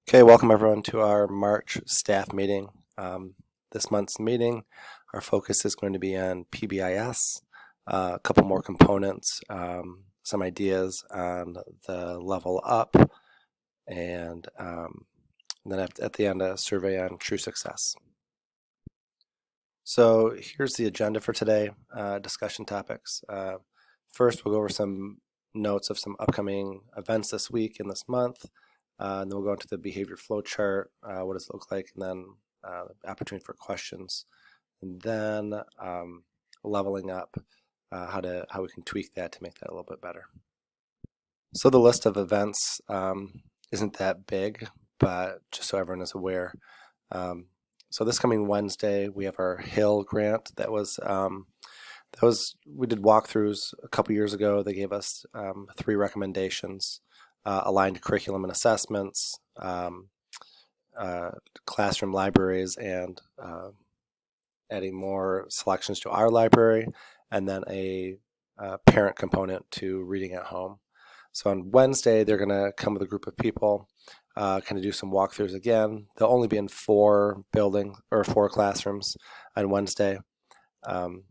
Okay, welcome everyone to our March staff meeting. This month's meeting, our focus is going to be on PBIS, a couple more components, some ideas on the level up, and then at the end, a survey on true success. So here's the agenda for today, discussion topics. First, we'll go over some notes of some upcoming events this week and this month. And then we'll go into the behavior flow chart, what does it look like, and then opportunity for questions. And then leveling up, how we can tweak that to make that a little bit better. So the list of events isn't that big, but just so everyone is aware. So this coming Wednesday, we have our Hill grant that was we did walkthroughs a couple years ago. They gave us 3 recommendations. Aligned curriculum and assessments, classroom libraries, and adding more selections to our library, and then a parent component to reading at home. So on Wednesday, they're going to come with a group of people, kind of do some walkthroughs again. They'll only be in 4 classrooms on Wednesday. So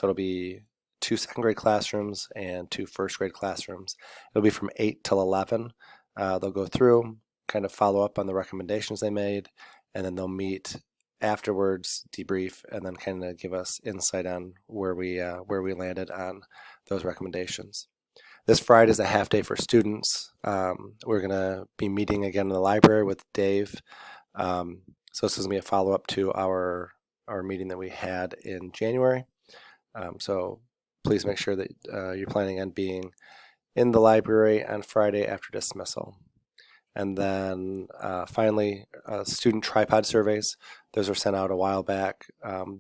it'll be 2 second grade classrooms and 2 first grade classrooms. It'll be from 8 till 11. They'll go through, kind of follow up on the recommendations they made, and then they'll meet afterwards, debrief, and then kind of give us insight on where we landed on those recommendations. This Friday is a half day for students. We're going to be meeting again in the library with Dave. So this is going to be a follow-up to our meeting that we had in January. So please make sure that you're planning on being in the library on Friday after dismissal. And then finally, student tripod surveys. Those were sent out a while back.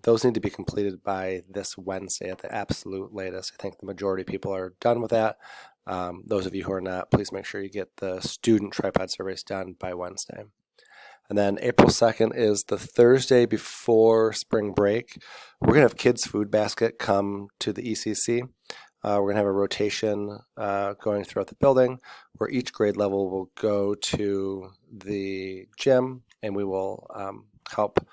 Those need to be completed by this Wednesday at the absolute latest. I think the majority of people are done with that. Those of you who are not, please make sure you get the student tripod surveys done by Wednesday. And then April 2nd is the Thursday before spring break. We're going to have Kids Food Basket come to the ECC. We're going to have a rotation going throughout the building where each grade level will go to the gym, and we will help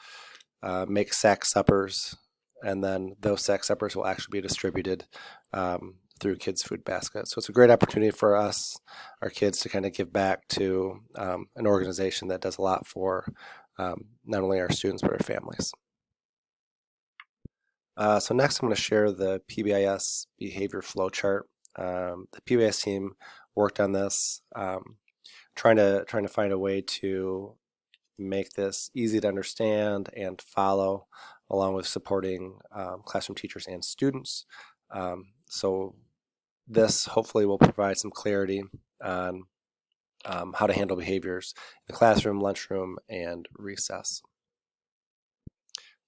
make sack suppers. And then those sack suppers will actually be distributed through Kids Food Basket. So it's a great opportunity for us, our kids, to kind of give back to an organization that does a lot for not only our students but our families. So next I'm going to share the PBIS behavior flow chart. The PBIS team worked on this, trying to find a way to make this easy to understand and follow, along with supporting classroom teachers and students. So this hopefully will provide some clarity on how to handle behaviors in the classroom, lunchroom, and recess.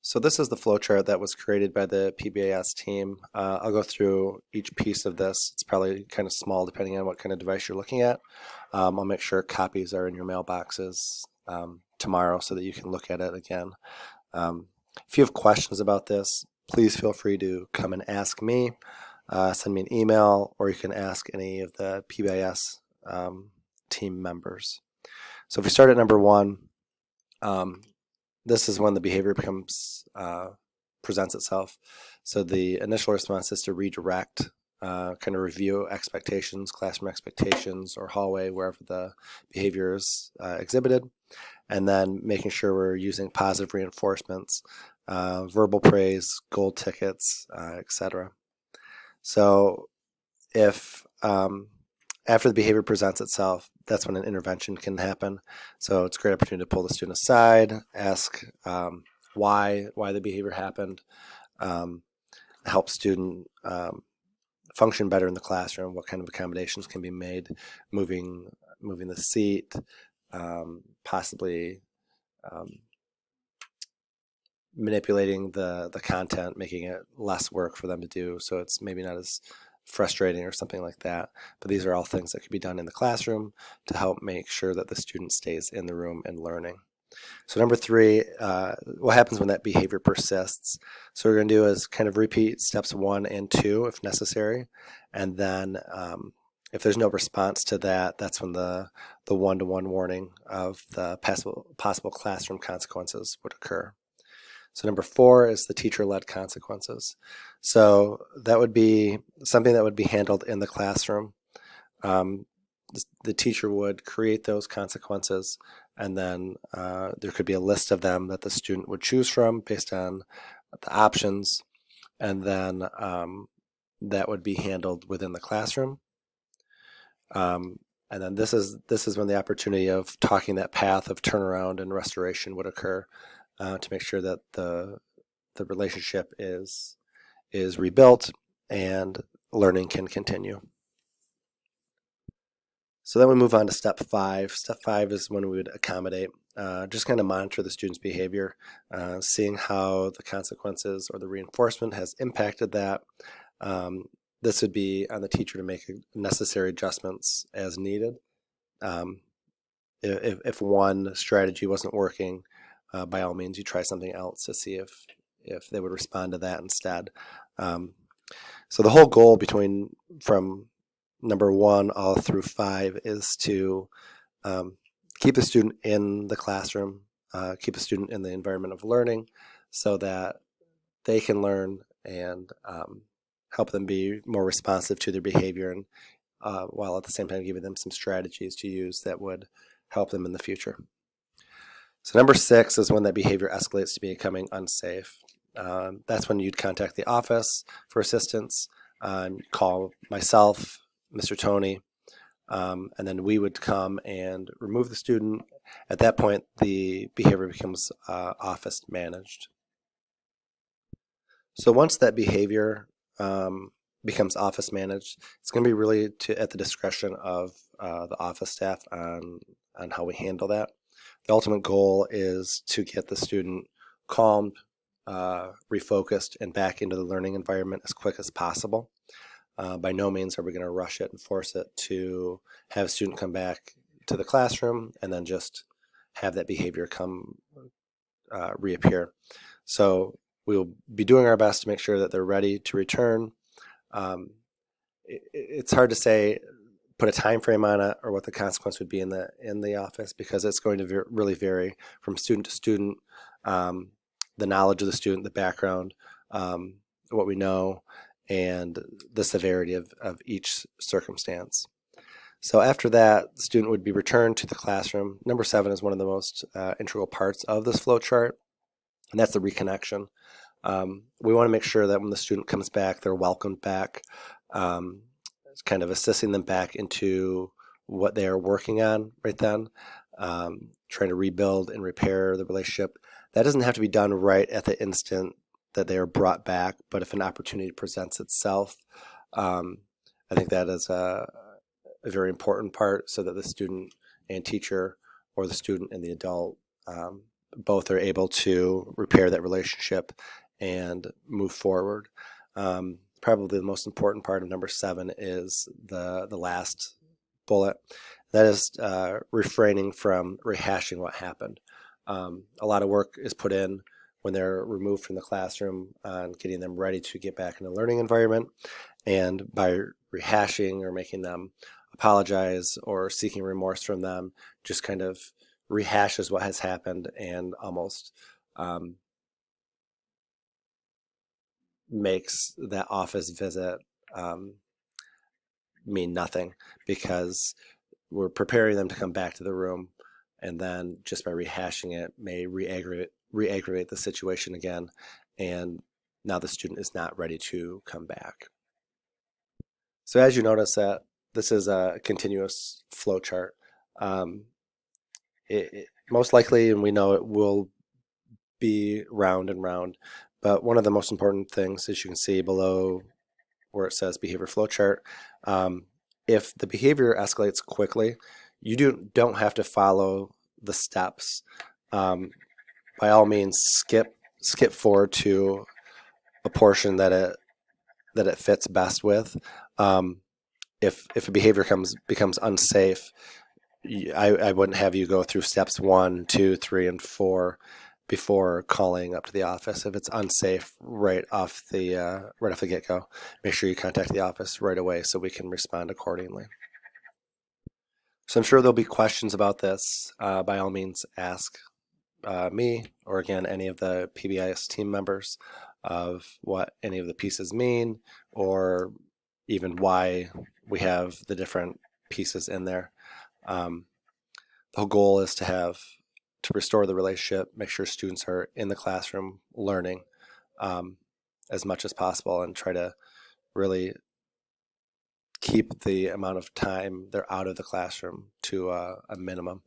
So this is the flowchart that was created by the PBIS team. I'll go through each piece of this. It's probably kind of small depending on what kind of device you're looking at. I'll make sure copies are in your mailboxes tomorrow so that you can look at it again. If you have questions about this, please feel free to come and ask me. Send me an email, or you can ask any of the PBIS team members. So if we start at number 1, this is when the behavior presents itself. So the initial response is to redirect, kind of review expectations, classroom expectations, or hallway, wherever the behavior is exhibited, and then making sure we're using positive reinforcements, verbal praise, gold tickets, etc. So if after the behavior presents itself, that's when an intervention can happen. So it's a great opportunity to pull the student aside, ask why the behavior happened, help student function better in the classroom, what kind of accommodations can be made, moving the seat, possibly manipulating the content, making it less work for them to do, so it's maybe not as frustrating or something like that. But these are all things that could be done in the classroom to help make sure that the student stays in the room and learning. So number 3, what happens when that behavior persists? So what we're going to do is kind of repeat steps 1 and 2 if necessary, and then If there's no response to that, that's when the one-to-one warning of the possible classroom consequences would occur. So number 4 is the teacher-led consequences. So that would be something that would be handled in the classroom. The teacher would create those consequences, and then there could be a list of them that the student would choose from based on the options, and then that would be handled within the classroom. And then this is when the opportunity of talking that path of turnaround and restoration would occur, to make sure that the relationship is rebuilt and learning can continue. So then we move on to step 5. Step 5 is when we would accommodate, just kind of monitor the student's behavior, seeing how the consequences or the reinforcement has impacted that. This would be on the teacher to make necessary adjustments as needed. If one strategy wasn't working, by all means, you try something else to see if they would respond to that instead. So the whole goal from number 1 all through 5 is to keep the student in the classroom, keep the student in the environment of learning so that they can learn and help them be more responsive to their behavior, and while at the same time giving them some strategies to use that would help them in the future. So number 6 is when that behavior escalates to becoming unsafe. That's when you'd contact the office for assistance, call myself, Mr. Tony, and then we would come and remove the student. At that point, the behavior becomes office managed. So once that behavior becomes office managed, it's going to be really at the discretion of the office staff on how we handle that. The ultimate goal is to get the student calmed, refocused, and back into the learning environment as quick as possible. By no means are we going to rush it and force it to have a student come back to the classroom and then just have that behavior reappear. So we'll be doing our best to make sure that they're ready to return. It's hard to say, put a time frame on it or what the consequence would be in the office, because it's going to really vary from student to student, the knowledge of the student, the background, what we know, and the severity of each circumstance. So after that, the student would be returned to the classroom. Number 7 is one of the most integral parts of this flow chart, and that's the reconnection. We want to make sure that when the student comes back, they're welcomed back, kind of assisting them back into what they are working on right then, trying to rebuild and repair the relationship. That doesn't have to be done right at the instant that they are brought back, but if an opportunity presents itself, I think that is a very important part, so that the student and teacher, or the student and the adult, both are able to repair that relationship and move forward. Probably the most important part of number 7 is the last bullet. That is refraining from rehashing what happened. A lot of work is put in when they're removed from the classroom on getting them ready to get back in the learning environment. And by rehashing or making them apologize or seeking remorse from them, just kind of rehashes what has happened and almost makes that office visit mean nothing, because we're preparing them to come back to the room, and then just by rehashing it may re-aggravate the situation again, and now the student is not ready to come back. So as you notice, that this is a continuous flow chart. Most likely, and we know it will be round and round, but one of the most important things, as you can see below where it says behavior flow chart, if the behavior escalates quickly, you don't have to follow the steps. By all means, skip forward to a portion that it fits best with. If a behavior becomes unsafe, I wouldn't have you go through steps 1, 2, 3, and 4, before calling up to the office. If it's unsafe right off the get-go, make sure you contact the office right away so we can respond accordingly. So I'm sure there'll be questions about this. By all means, ask me or again any of the PBIS team members of what any of the pieces mean, or even why we have the different pieces in there. The whole goal is to restore the relationship, make sure students are in the classroom learning as much as possible, and try to really keep the amount of time they're out of the classroom to a minimum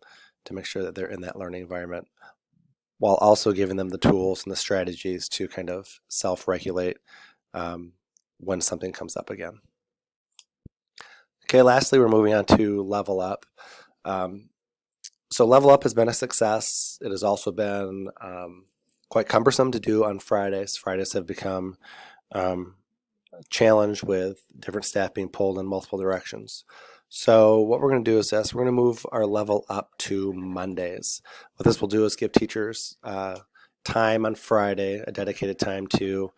to make sure that they're in that learning environment, while also giving them the tools and the strategies to kind of self-regulate when something comes up again. Okay, lastly, we're moving on to Level Up. So Level Up has been a success. It has also been quite cumbersome to do on Fridays. Fridays have become challenged with different staff being pulled in multiple directions. So what we're going to do is this. We're going to move our Level Up to Mondays. What this will do is give teachers time on Friday, a dedicated time to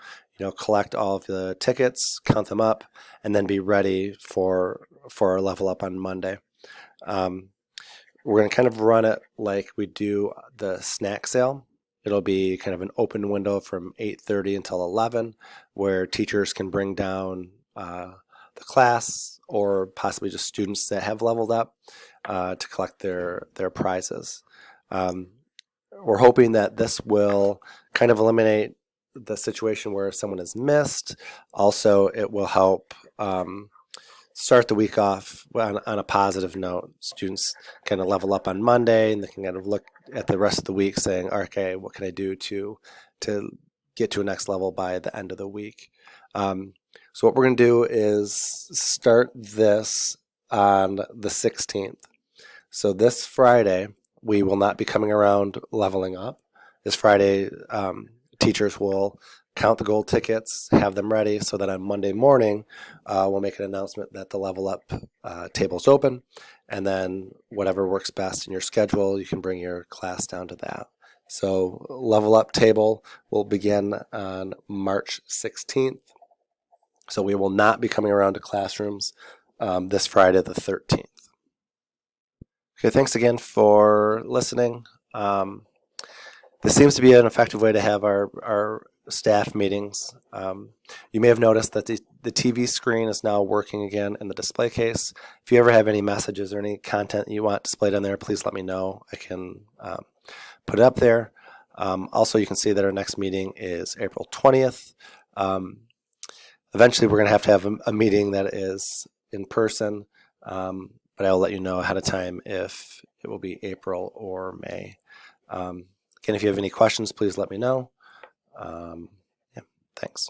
collect all of the tickets, count them up, and then be ready for our Level Up on Monday. We're going to kind of run it like we do the snack sale. It'll be kind of an open window from 8:30 until 11, where teachers can bring down the class or possibly just students that have leveled up to collect their prizes. We're hoping that this will kind of eliminate the situation where someone is missed. Also, it will help start the week off on a positive note. Students kind of level up on Monday, and they can kind of look at the rest of the week saying, okay, what can I do to get to a next level by the end of the week? So what we're going to do is start this on the 16th. So this Friday, we will not be coming around leveling up. This Friday, teachers will count the gold tickets, have them ready, so that on Monday morning, we'll make an announcement that the Level Up table is open, and then whatever works best in your schedule, you can bring your class down to that. So Level Up table will begin on March 16th. So we will not be coming around to classrooms this Friday the 13th. Okay, thanks again for listening. This seems to be an effective way to have our staff meetings. You may have noticed that the TV screen is now working again in the display case. If you ever have any messages or any content you want displayed on there, please let me know. I can put it up there. Also, you can see that our next meeting is April 20th. Eventually, we're going to have a meeting that is in person, but I'll let you know ahead of time if it will be April or May. Again, if you have any questions, please let me know. Yeah, thanks.